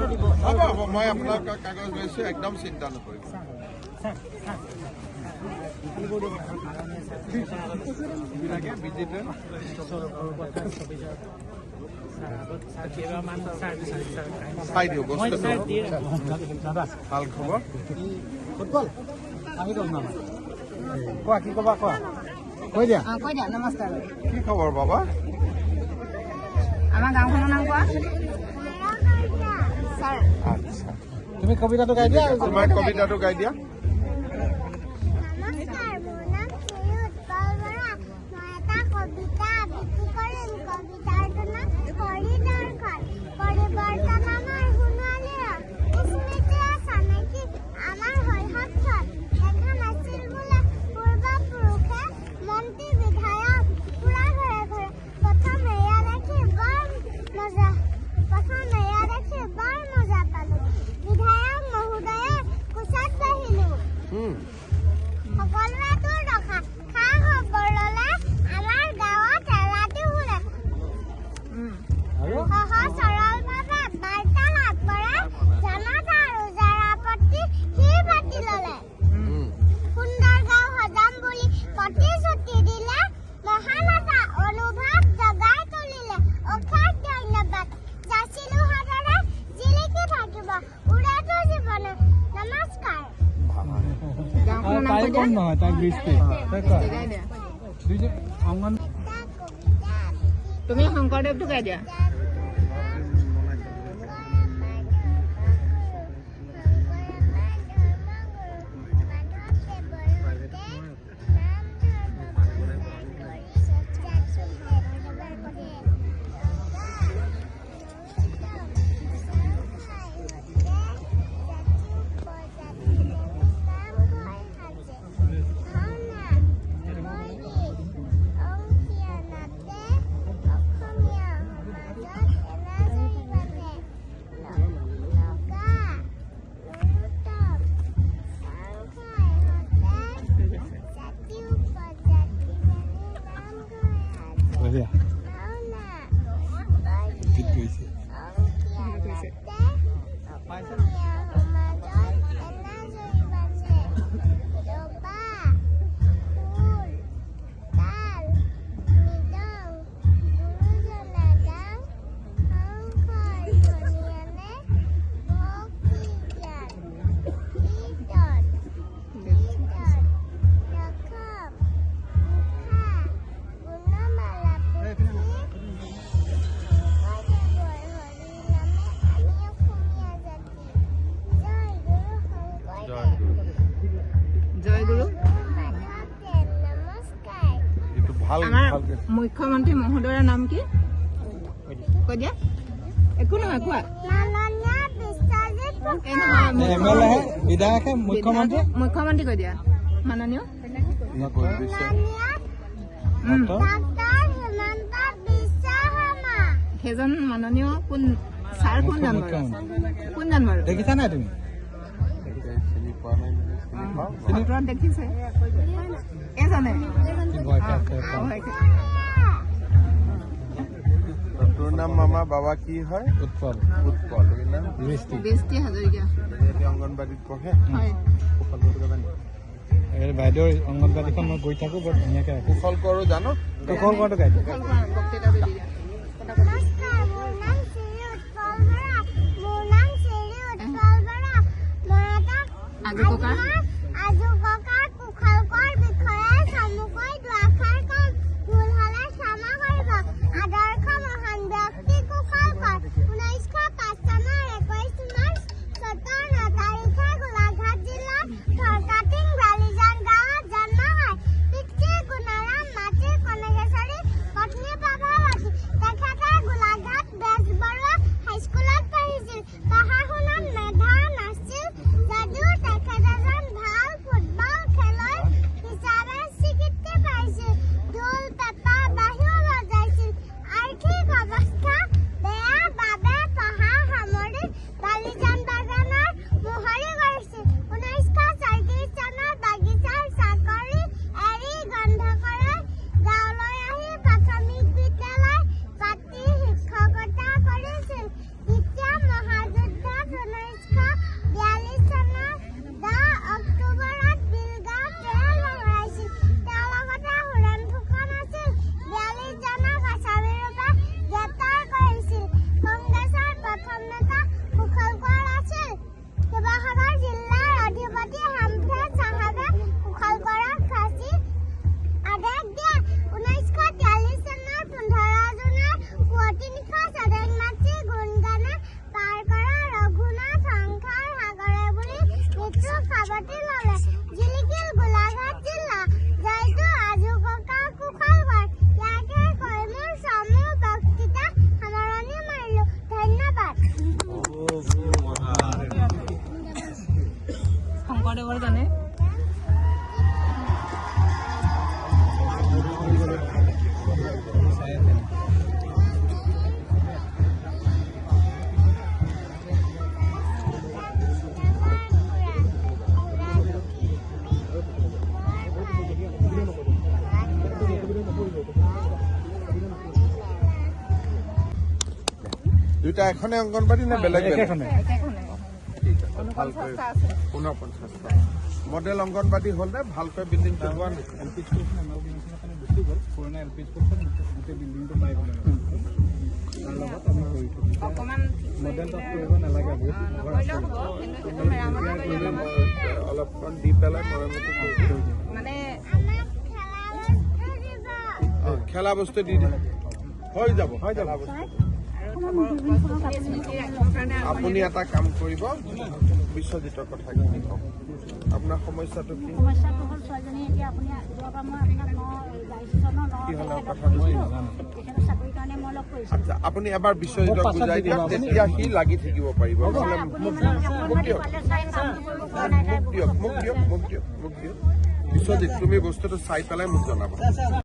হ'ব হ'ব মই আপোনাৰ কাগজ লৈছোঁ একদম চিন্তা নকৰিব চাই দিওঁ বস্তুটো ভাল খবৰ কোৱা কি ক'বা কোৱা কৈ দিয়া নমস্কাৰ কি খবৰ বাবা আমাৰ গাঁওখনৰ নাম কোৱা ছাৰ আচ্ছা তুমি কবিতাটো গাই দিয়া তোমাৰ কবিতাটো গাই দিয়া তুমি শংকৰদেৱটো গাই দিয়া মুখ্যমন্ত্ৰী মহোদয়ৰ নাম কি কৈ দিয়া একো নহয় কোৱা বিধায়কে মুখ্যমন্ত্ৰী কৈ দিয়া মাননীয় সেইজন মাননীয় কোন ছাৰ কোন জানো বাৰু দেখিছা নাই তুমি দেখিছে এজনে তোৰ নাম মামা বাবা কি হয় উৎপল বৃষ্টি হাজৰিকা অংগনবাড়ীত পঢ়ে বাইদেউ অংগনবাড়ীখন মই গৈ থাকো বৰ ধুনীয়াকে কুশল কৰোঁ জানো কুশল কৰাটো গাই দিওঁ হাইস্কুলত পঢ়িছিল পঢ়া শুনাত মেধা নাছিল যদিও তেখেত এজন মহাদেৱৰ জানে দুইটা এখনে অংগনবাড়ী নে বেলেগ বেলেগ একেখনে ভালকৈ 49 মডেল অংগনবাড়ী হ'লে ভালকৈ বিল্ডিং পেলোৱা নেকি এলপি স্কুলখন আমাৰ অৰ্গেনাইজেশ্যনৰ কাৰণে বেছি গ'ল পুৰণা এলপি স্কুলখন গোটেই বিল্ডিংটো মাৰিব লাগে তাৰ লগত আমি কৰি থৈছোঁ অকমান মডেল তাত কৰিব নালাগে বহুত নকৰিলেও হ'ব কিন্তু সেইটো মেৰামত কৰিলে অলপমান দি পেলাই মৰমতে মানে খেলা বস্তু দি দিয়ে হৈ যাব আপুনি এটা কাম কৰিব বিশ্বজিতৰ কথাখিনি কওক আপোনাৰ সমস্যাটো কি সমস্যাটো হ'ল ছোৱালীজনী এতিয়া আপুনি যোৱা পৰা মই আপোনাক কি হ'ল কথাটো তেখেতৰ চাকৰিৰ কাৰণে মই লগ কৰিছোঁ আচ্ছা আপুনি এবাৰ বিশ্বজিতক বুজাই দিয়ক তেতিয়া সি লাগি থাকিব পাৰিব মোক দিয়ক বিশ্বজিত তুমি বস্তুটো চাই পেলাই মোক জনাবা